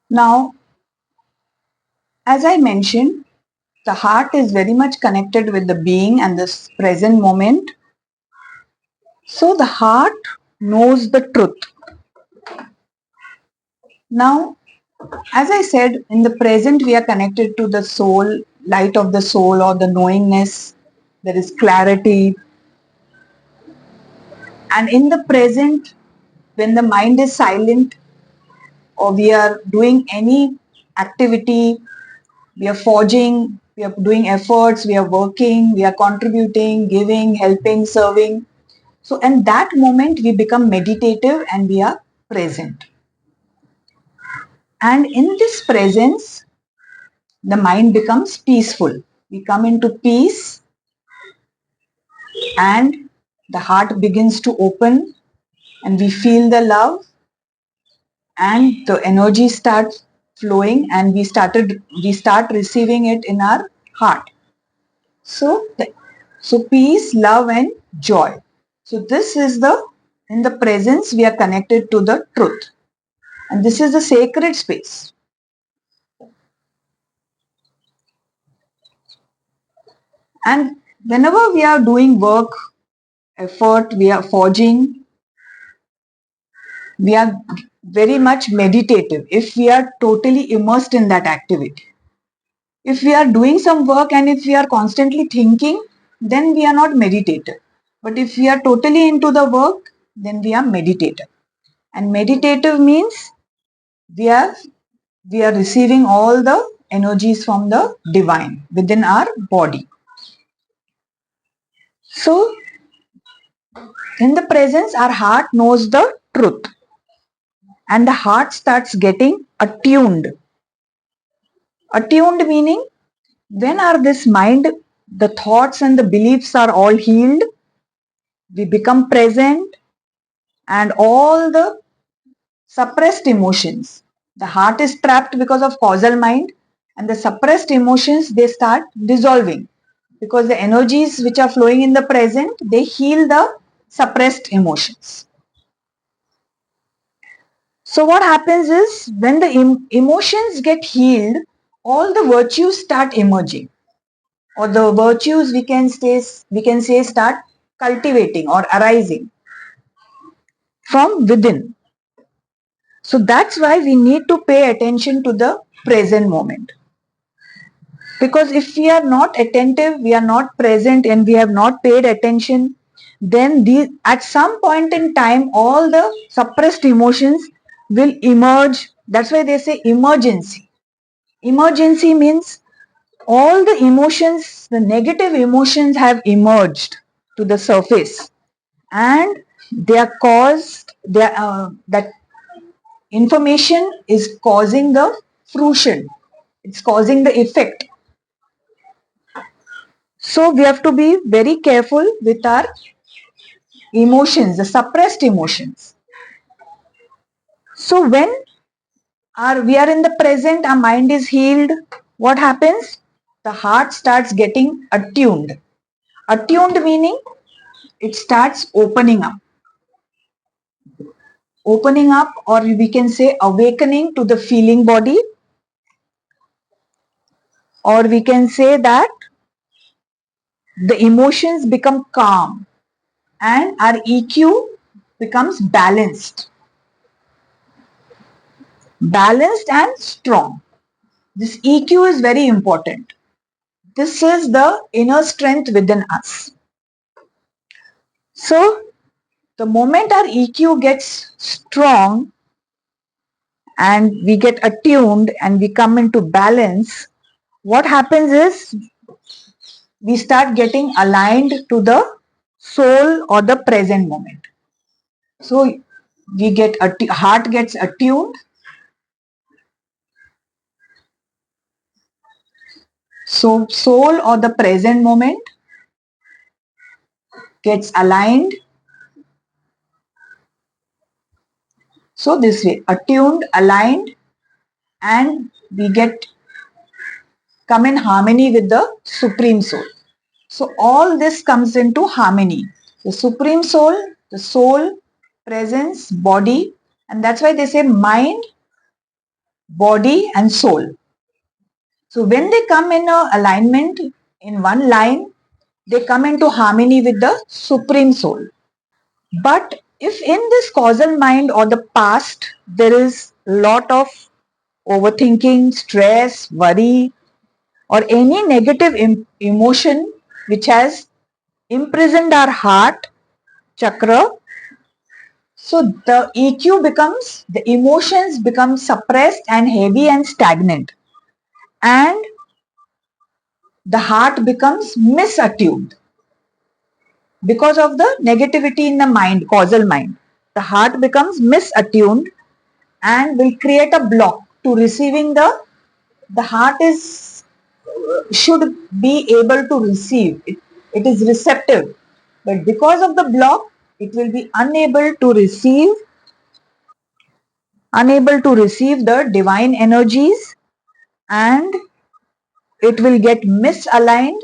Now, as I mentioned, the heart is very much connected with the being and this present moment. So the heart knows the truth. Now, as I said, in the present we are connected to the soul, light of the soul or the knowingness. There is clarity. And in the present, when the mind is silent or we are doing any activity, we are forging, we are doing efforts, we are working, we are contributing, giving, helping, serving. So in that moment, we become meditative and we are present. And in this presence, the mind becomes peaceful. We come into peace and the heart begins to open and we feel the love and the energy starts flowing and we start receiving it in our heart. So peace, love and joy. So this is in the presence we are connected to the truth. And this is the sacred space. And whenever we are doing work, effort, we are forging, we are very much meditative if we are totally immersed in that activity. If we are doing some work and if we are constantly thinking, then we are not meditative. But if we are totally into the work, then we are meditative. And meditative means we are we are receiving all the energies from the divine within our body. So in the presence, our heart knows the truth and the heart starts getting attuned. Attuned meaning when are this mind, the thoughts and the beliefs are all healed, we become present and all the suppressed emotions. The heart is trapped because of causal mind and the suppressed emotions they start dissolving because the energies which are flowing in the present they heal the suppressed emotions. So what happens is when the emotions get healed, all the virtues start emerging, or the virtues we can say start cultivating or arising from within. So that's why we need to pay attention to the present moment. Because if we are not attentive, we are not present, and we have not paid attention, then at some point in time, all the suppressed emotions will emerge. That's why they say emergency. Emergency means all the emotions, the negative emotions have emerged to the surface and they are caused, that information is causing the fruition, it's causing the effect. So we have to be very careful with our emotions, the suppressed emotions. So when we are in the present, our mind is healed, what happens? The heart starts getting attuned. Attuned meaning it starts opening up. Opening up, or we can say awakening to the feeling body, or we can say that the emotions become calm and our EQ becomes balanced and strong. This EQ is very important. This is the inner strength within us. So the moment our EQ gets strong and we get attuned and we come into balance, what happens is we start getting aligned to the soul or the present moment. So we get heart gets attuned. So soul or the present moment gets aligned. So this way, attuned, aligned, and we get come in harmony with the Supreme Soul. So all this comes into harmony. The Supreme Soul, the soul, presence, body, and that's why they say mind, body and soul. So when they come in a alignment in one line, they come into harmony with the Supreme Soul. But if in this causal mind or the past there is a lot of overthinking, stress, worry, or any negative emotion which has imprisoned our heart chakra, so the EQ becomes, the emotions become suppressed and heavy and stagnant, and the heart becomes misattuned because of the negativity in the mind, causal mind. The heart becomes misattuned and will create a block to receiving the heart is should be able to receive it, it is receptive, but because of the block it will be unable to receive the divine energies, and it will get misaligned,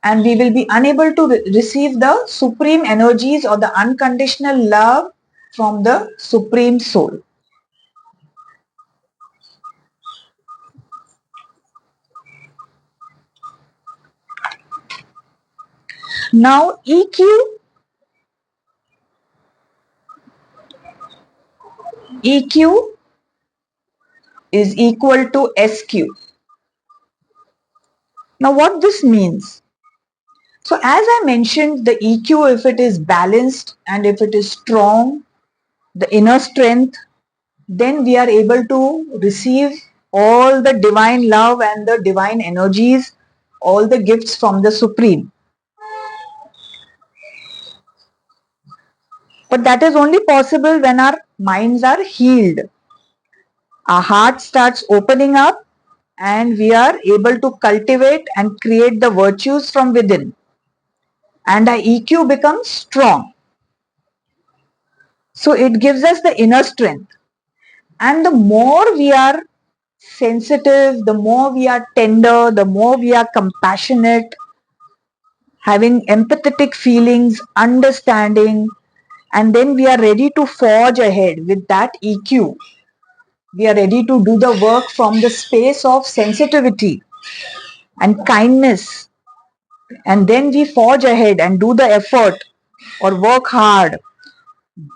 and we will be unable to receive the supreme energies or the unconditional love from the supreme soul. Now EQ is equal to SQ. Now what this means? So as I mentioned, the EQ, if it is balanced and if it is strong, the inner strength, then we are able to receive all the divine love and the divine energies, all the gifts from the Supreme. But that is only possible when our minds are healed. Our heart starts opening up and we are able to cultivate and create the virtues from within. And our EQ becomes strong. So it gives us the inner strength. And the more we are sensitive, the more we are tender, the more we are compassionate, having empathetic feelings, understanding, and then we are ready to forge ahead with that EQ. We are ready to do the work from the space of sensitivity and kindness, and then we forge ahead and do the effort or work hard.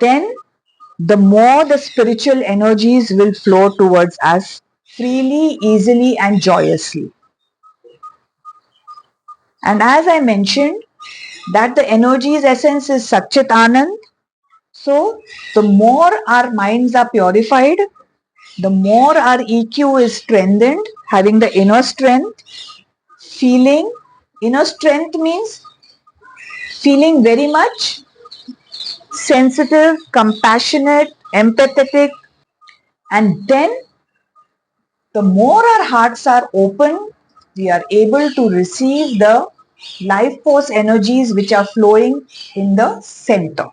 Then the more the spiritual energies will flow towards us freely, easily, and joyously. And as I mentioned, that the energy's essence is Satchit Anand. So the more our minds are purified, the more our EQ is strengthened, having the inner strength, feeling. Inner strength means feeling very much sensitive, compassionate, empathetic, and then the more our hearts are open, we are able to receive the life force energies which are flowing in the center.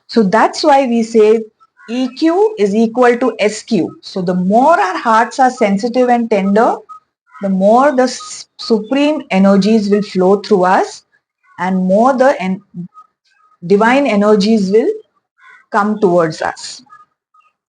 So that's why we say EQ is equal to SQ. So the more our hearts are sensitive and tender, the more the supreme energies will flow through us, and more the divine energies will come towards us.